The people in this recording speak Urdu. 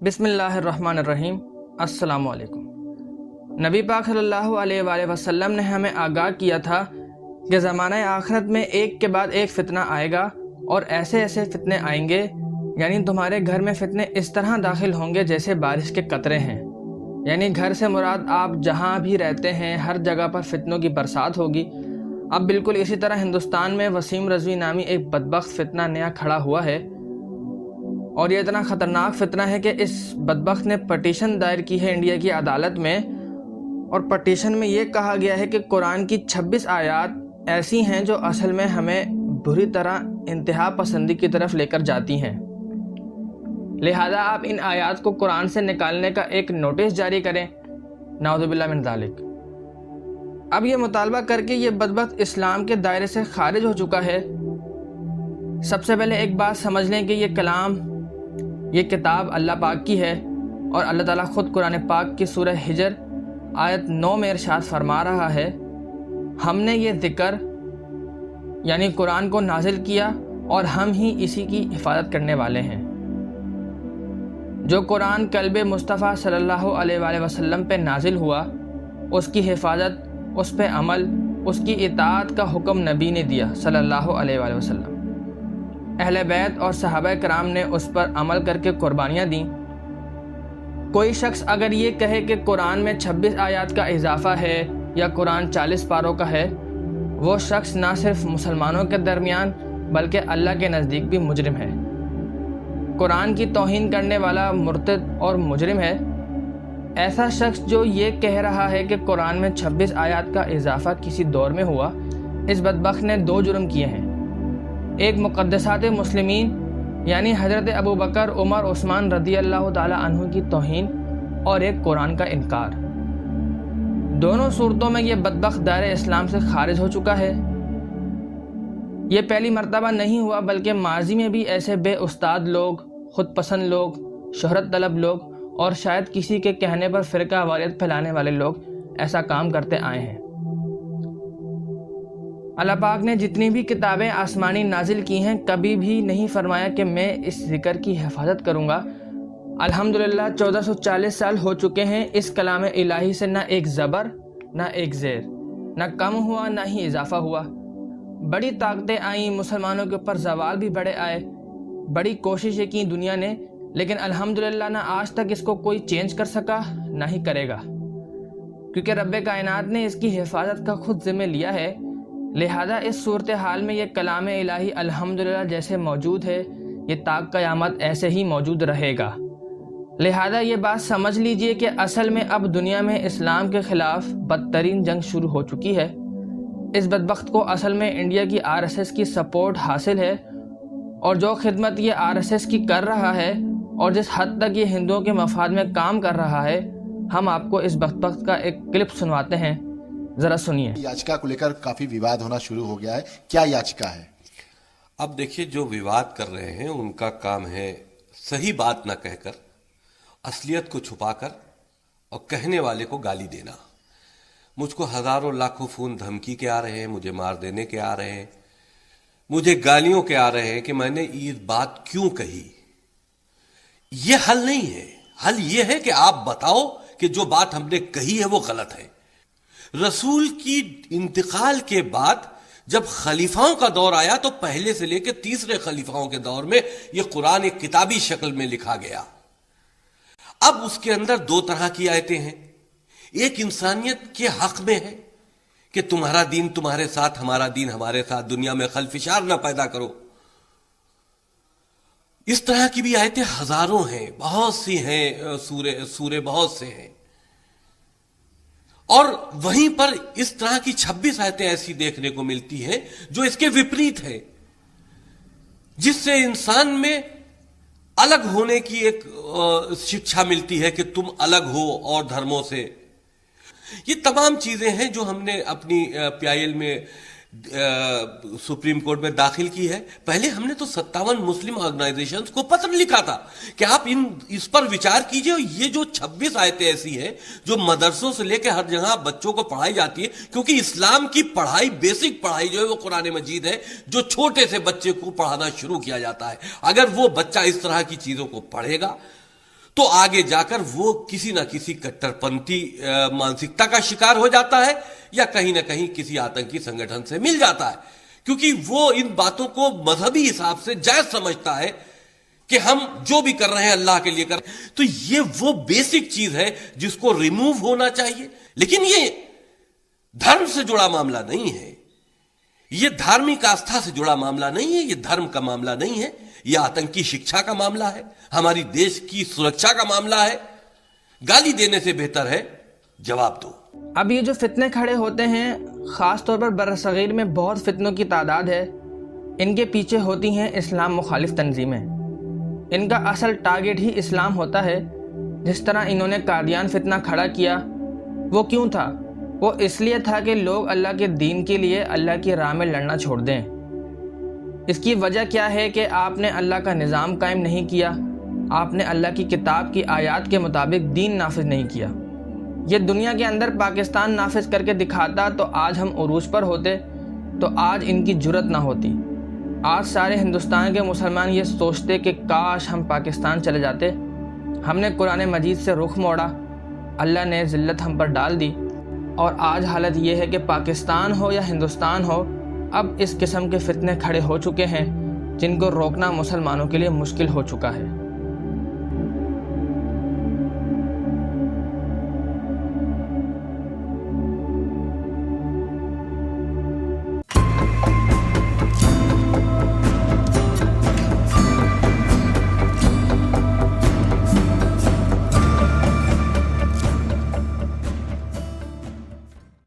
بسم اللہ الرحمن الرحیم۔ السلام علیکم۔ نبی پاک صلی اللہ علیہ وآلہ وسلم نے ہمیں آگاہ کیا تھا کہ زمانہ آخرت میں ایک کے بعد ایک فتنہ آئے گا اور ایسے ایسے فتنے آئیں گے، یعنی تمہارے گھر میں فتنے اس طرح داخل ہوں گے جیسے بارش کے قطرے ہیں، یعنی گھر سے مراد آپ جہاں بھی رہتے ہیں ہر جگہ پر فتنوں کی برسات ہوگی۔ اب بالکل اسی طرح ہندوستان میں وسیم رضوی نامی ایک بدبخت فتنہ نیا کھڑا ہوا ہے، اور یہ اتنا خطرناک فتنہ ہے کہ اس بدبخت نے پٹیشن دائر کی ہے انڈیا کی عدالت میں، اور پٹیشن میں یہ کہا گیا ہے کہ قرآن کی 26 آیات ایسی ہیں جو اصل میں ہمیں بری طرح انتہا پسندی کی طرف لے کر جاتی ہیں، لہذا آپ ان آیات کو قرآن سے نکالنے کا ایک نوٹس جاری کریں، نعوذ باللہ من ذالک۔ اب یہ مطالبہ کر کے یہ بدبخت اسلام کے دائرے سے خارج ہو چکا ہے۔ سب سے پہلے ایک بات سمجھ لیں کہ یہ کلام، یہ کتاب اللہ پاک کی ہے، اور اللہ تعالیٰ خود قرآن پاک کی سورہ ہجر آیت 9 میں ارشاد فرما رہا ہے، ہم نے یہ ذکر یعنی قرآن کو نازل کیا اور ہم ہی اسی کی حفاظت کرنے والے ہیں۔ جو قرآن قلب مصطفیٰ صلی اللہ علیہ وآلہ وسلم پہ نازل ہوا، اس کی حفاظت، اس پہ عمل، اس کی اطاعت کا حکم نبی نے دیا صلی اللہ علیہ وآلہ وسلم۔ اہل بیت اور صحابہ کرام نے اس پر عمل کر کے قربانیاں دیں۔ کوئی شخص اگر یہ کہے کہ قرآن میں 26 آیات کا اضافہ ہے یا قرآن 40 پاروں کا ہے، وہ شخص نہ صرف مسلمانوں کے درمیان بلکہ اللہ کے نزدیک بھی مجرم ہے، قرآن کی توہین کرنے والا مرتد اور مجرم ہے۔ ایسا شخص جو یہ کہہ رہا ہے کہ قرآن میں 26 آیات کا اضافہ کسی دور میں ہوا، اس بدبخت نے 2 جرم کیے ہیں، ایک مقدسات مسلمین یعنی حضرت ابو بکر، عمر، عثمان رضی اللہ تعالی عنہ کی توہین، اور ایک قرآن کا انکار۔ دونوں صورتوں میں یہ بدبخت دائرہ اسلام سے خارج ہو چکا ہے۔ یہ پہلی مرتبہ نہیں ہوا بلکہ ماضی میں بھی ایسے بے استاد لوگ، خود پسند لوگ، شہرت طلب لوگ اور شاید کسی کے کہنے پر فرقہ واریت پھیلانے والے لوگ ایسا کام کرتے آئے ہیں۔ اللہ پاک نے جتنی بھی کتابیں آسمانی نازل کی ہیں، کبھی بھی نہیں فرمایا کہ میں اس ذکر کی حفاظت کروں گا۔ الحمدللہ 1440 سال ہو چکے ہیں، اس کلام الہی سے نہ ایک زبر، نہ ایک زیر، نہ کم ہوا نہ ہی اضافہ ہوا۔ بڑی طاقتیں آئیں، مسلمانوں کے اوپر زوال بھی بڑے آئے، بڑی کوششیں کی دنیا نے، لیکن الحمدللہ نہ آج تک اس کو کوئی چینج کر سکا، نہ ہی کرے گا، کیونکہ رب کائنات نے اس کی حفاظت کا خود ذمہ لیا ہے۔ لہذا اس صورتحال میں یہ کلام الہی الحمدللہ جیسے موجود ہے، یہ تا قیامت ایسے ہی موجود رہے گا۔ لہذا یہ بات سمجھ لیجئے کہ اصل میں اب دنیا میں اسلام کے خلاف بدترین جنگ شروع ہو چکی ہے۔ اس بدبخت کو اصل میں انڈیا کی RSS کی سپورٹ حاصل ہے، اور جو خدمت یہ RSS کی کر رہا ہے اور جس حد تک یہ ہندوؤں کے مفاد میں کام کر رہا ہے، ہم آپ کو اس بدبخت کا ایک کلپ سنواتے ہیں، ذرا سنیے۔ یاچکا کو لے کر کافی وواد ہونا شروع ہو گیا ہے، کیا یاچکا ہے؟ اب دیکھیے، جو وواد کر رہے ہیں ان کا کام ہے صحیح بات نہ کہہ کر، اصلیت کو چھپا کر اور کہنے والے کو گالی دینا۔ مجھ کو ہزاروں لاکھوں فون دھمکی کے آ رہے ہیں، مجھے مار دینے کے آ رہے ہیں، مجھے گالیوں کے آ رہے ہیں کہ میں نے یہ بات کیوں کہی۔ یہ حل نہیں ہے، حل یہ ہے کہ آپ بتاؤ کہ جو بات ہم نے کہی ہے وہ غلط ہے۔ رسول کی انتقال کے بعد جب خلیفاؤں کا دور آیا تو پہلے سے لے کے تیسرے خلیفاؤں کے دور میں یہ قرآن ایک کتابی شکل میں لکھا گیا۔ اب اس کے اندر 2 طرح کی آیتیں ہیں، ایک انسانیت کے حق میں ہے کہ تمہارا دین تمہارے ساتھ، ہمارا دین ہمارے ساتھ، دنیا میں خلفشار نہ پیدا کرو۔ اس طرح کی بھی آیتیں ہزاروں ہیں، بہت سی ہیں، سورے بہت سے ہیں۔ اور وہیں پر اس طرح کی 26 آیتیں ایسی دیکھنے کو ملتی ہیں جو اس کے وپریت ہے، جس سے انسان میں الگ ہونے کی ایک شکشا ملتی ہے کہ تم الگ ہو اور دھرموں سے۔ یہ تمام چیزیں ہیں جو ہم نے اپنی PIL میں سپریم کورٹ میں داخل کی ہے۔ پہلے ہم نے تو 57 مسلم آرگنائزیشنز کو پتر لکھا تھا کہ آپ اس پر وچار کیجئے، اور یہ جو 26 آیتیں ایسی ہیں جو مدرسوں سے لے کے ہر جگہ بچوں کو پڑھائی جاتی ہے، کیونکہ اسلام کی پڑھائی، بیسک پڑھائی جو ہے وہ قرآن مجید ہے، جو چھوٹے سے بچے کو پڑھانا شروع کیا جاتا ہے۔ اگر وہ بچہ اس طرح کی چیزوں کو پڑھے گا تو آگے جا کر وہ کسی نہ کسی کٹرپنتھی مانسکتا کا شکار ہو جاتا ہے یا کہیں نہ کہیں کسی آتنکی سنگٹھن سے مل جاتا ہے، کیونکہ وہ ان باتوں کو مذہبی حساب سے جائز سمجھتا ہے کہ ہم جو بھی کر رہے ہیں اللہ کے لیے کر رہے ہیں۔ تو یہ وہ بیسک چیز ہے جس کو ریموو ہونا چاہیے، لیکن یہ دھرم سے جڑا معاملہ نہیں ہے، یہ دھارمک آستھا سے جڑا معاملہ نہیں ہے، یہ دھرم کا معاملہ نہیں ہے، یہ آتنکی شکشا کا معاملہ ہے، ہماری دیش کی سرکشا کا معاملہ ہے۔ گالی دینے سے بہتر ہے جواب دو۔ اب یہ جو فتنے کھڑے ہوتے ہیں، خاص طور پر برصغیر میں بہت فتنوں کی تعداد ہے، ان کے پیچھے ہوتی ہیں اسلام مخالف تنظیمیں۔ ان کا اصل ٹارگٹ ہی اسلام ہوتا ہے۔ جس طرح انہوں نے قادیان فتنہ کھڑا کیا، وہ کیوں تھا؟ وہ اس لیے تھا کہ لوگ اللہ کے دین کے لیے اللہ کی راہ میں لڑنا چھوڑ دیں۔ اس کی وجہ کیا ہے کہ آپ نے اللہ کا نظام قائم نہیں کیا، آپ نے اللہ کی کتاب کی آیات کے مطابق دین نافذ نہیں کیا۔ یہ دنیا کے اندر پاکستان نافذ کر کے دکھاتا تو آج ہم عروج پر ہوتے، تو آج ان کی جرت نہ ہوتی۔ آج سارے ہندوستان کے مسلمان یہ سوچتے کہ کاش ہم پاکستان چلے جاتے۔ ہم نے قرآن مجید سے رخ موڑا، اللہ نے ذلت ہم پر ڈال دی، اور آج حالت یہ ہے کہ پاکستان ہو یا ہندوستان ہو، اب اس قسم کے فتنے کھڑے ہو چکے ہیں جن کو روکنا مسلمانوں کے لیے مشکل ہو چکا ہے۔